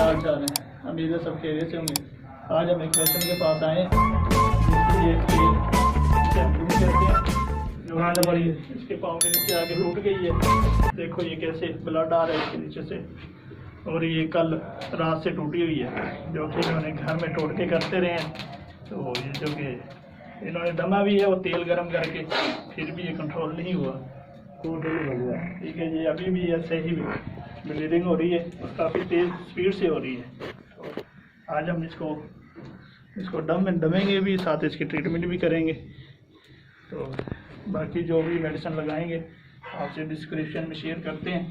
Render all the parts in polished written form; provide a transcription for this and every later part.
हाल चाल है? उम्मीद है सब खैरियत से होंगे। आज हम एक पेशेंट के पास आए हैं जो बड़ी इसके पाँव के नीचे आगे टूट गई है। देखो ये कैसे ब्लड आ रहा है इसके नीचे से, और ये कल रात से टूटी हुई है जो कि इन्होंने घर में टोटके करते रहे हैं। तो ये जो कि इन्होंने दमा भी है वो तेल गर्म करके, फिर भी ये कंट्रोल नहीं हुआ। ठीक है जी, अभी भी ऐसे ही ब्लीडिंग हो रही है और काफ़ी तेज़ स्पीड से हो रही है। तो आज हम इसको दमेंगे भी, साथ इसकी ट्रीटमेंट भी करेंगे। तो बाकी जो भी मेडिसिन लगाएंगे आपसे डिस्क्रिप्शन में शेयर करते हैं।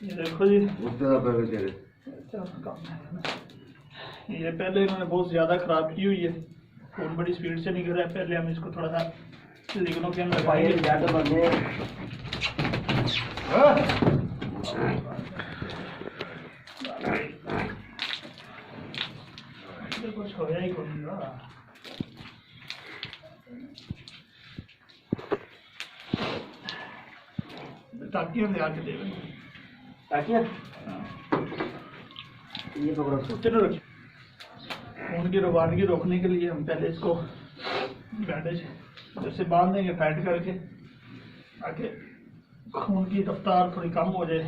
ये देखो जी, ये पहले इन्होंने बहुत ज़्यादा ख़राब की हुई है, खून बड़ी स्पीड से निकल रहा है। पहले हम इसको थोड़ा सा लिग्नो के अंदर कुछ हो ही कौन ताकियां ले आके दे ताकियां ये पकड़ो, चलो रखिए। खून की रवानगी रोकने के लिए हम पहले इसको बैंडेज जैसे बांध देंगे टाइट करके, ताकि खून की रफ्तार थोड़ी कम हो जाए।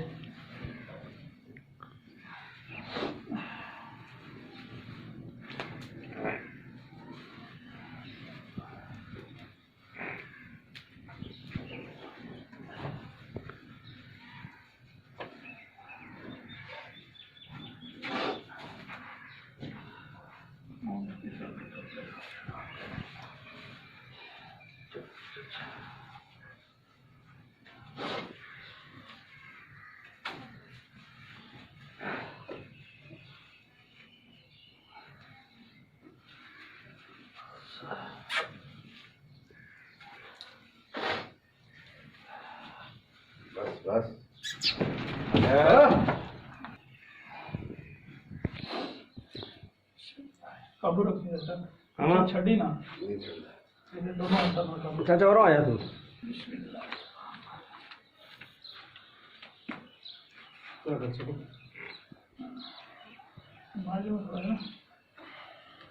बस काबू रखिए सर, हाँ छड़ी ना दोनों हाथ। चाचा और आया तू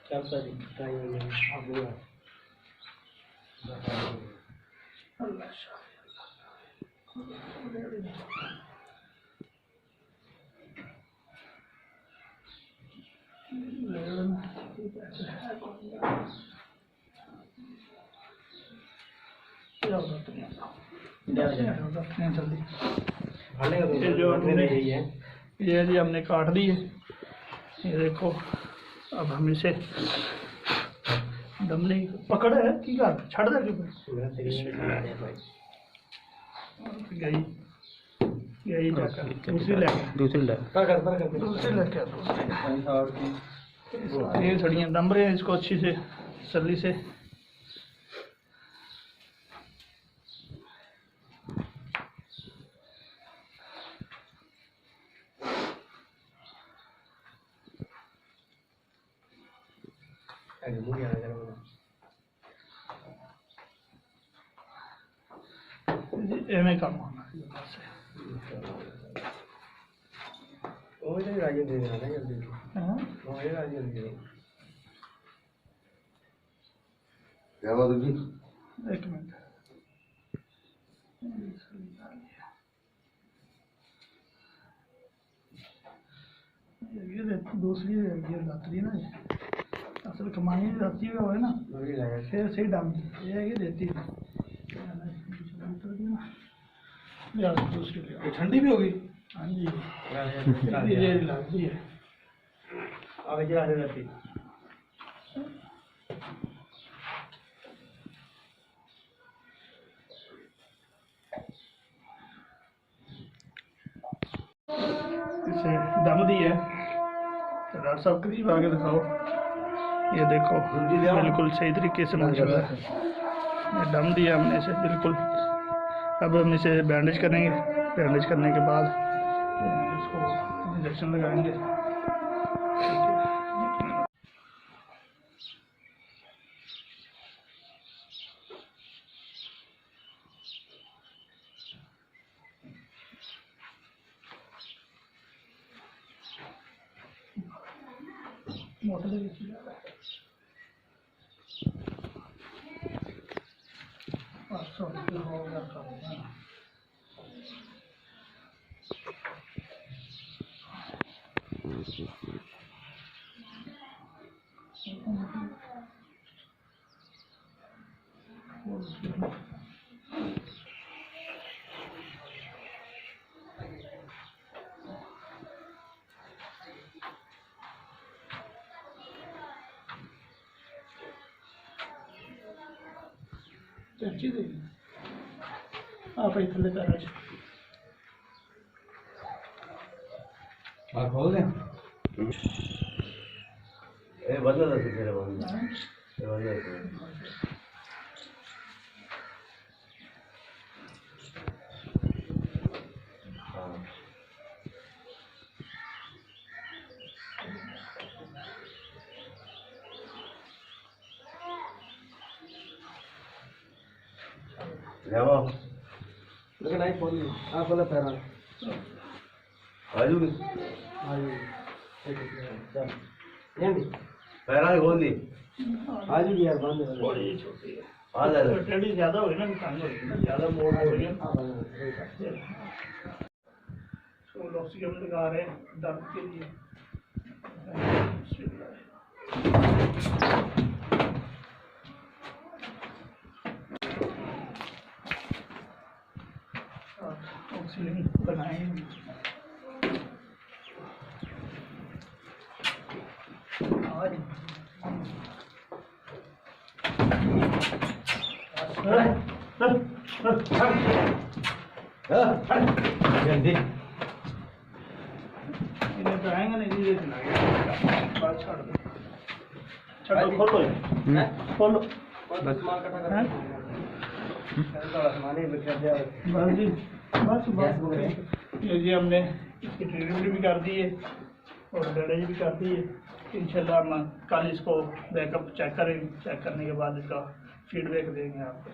क्या सर ये जी हमने काट दी है। ये देखो, अब हम इसे दम नहीं पकड़ है की बात छड़ दे गई यही दूसरी लेके ये छड़ियाँ दम रहे हैं इसको अच्छी से सली से। एवं काम होना एक मिनट। ये दूसरी ये लातरी ना, असल कमानी जाती है ना, फिर सही डाल ये देती है। दूसरी ठंडी भी होगी। हाँ जी लगती है इसे दम दी है। डॉक्टर साहब करीब आगे दिखाओ, ये देखो बिल्कुल सही तरीके से माशाल्लाह ये दम दिया हमने इसे बिल्कुल। अब हम इसे बैंडेज करेंगे, बैंडेज करने के बाद इसको इंजेक्शन लगाएंगे। मोटर हो गया काम। चर्ची दे आप थले पैर खोल दें ये बदल दे तेरे बंद ये बदल जाओ लेकिन नहीं खोल आप बोला पैरा आजू पैरा खोल दी आज भी यार बंद है बड़ी छोटी है। हाँ ले ले टेढ़ी ज्यादा हो गई ना, तंग हो गई ना, ज्यादा मोड़ हो गई तो लॉक्सियम लगा रहे हैं दर्द के लिए। ऑक्सीजन लगाएंगे। जल्दी इन्हें तो आएंगे नहीं, ये बात छोड़ दो, छोड़ो, खोलो खोलो बस मार कटा कर बस जी, बस ये जी हमने इसकी ट्रीटमेंट भी कर दी है और बैंडेज भी कर दी है। इंशाल्लाह हम कल इसको बैकअप चेक करेंगे, चेक करने के बाद इसका फीडबैक देंगे आपको।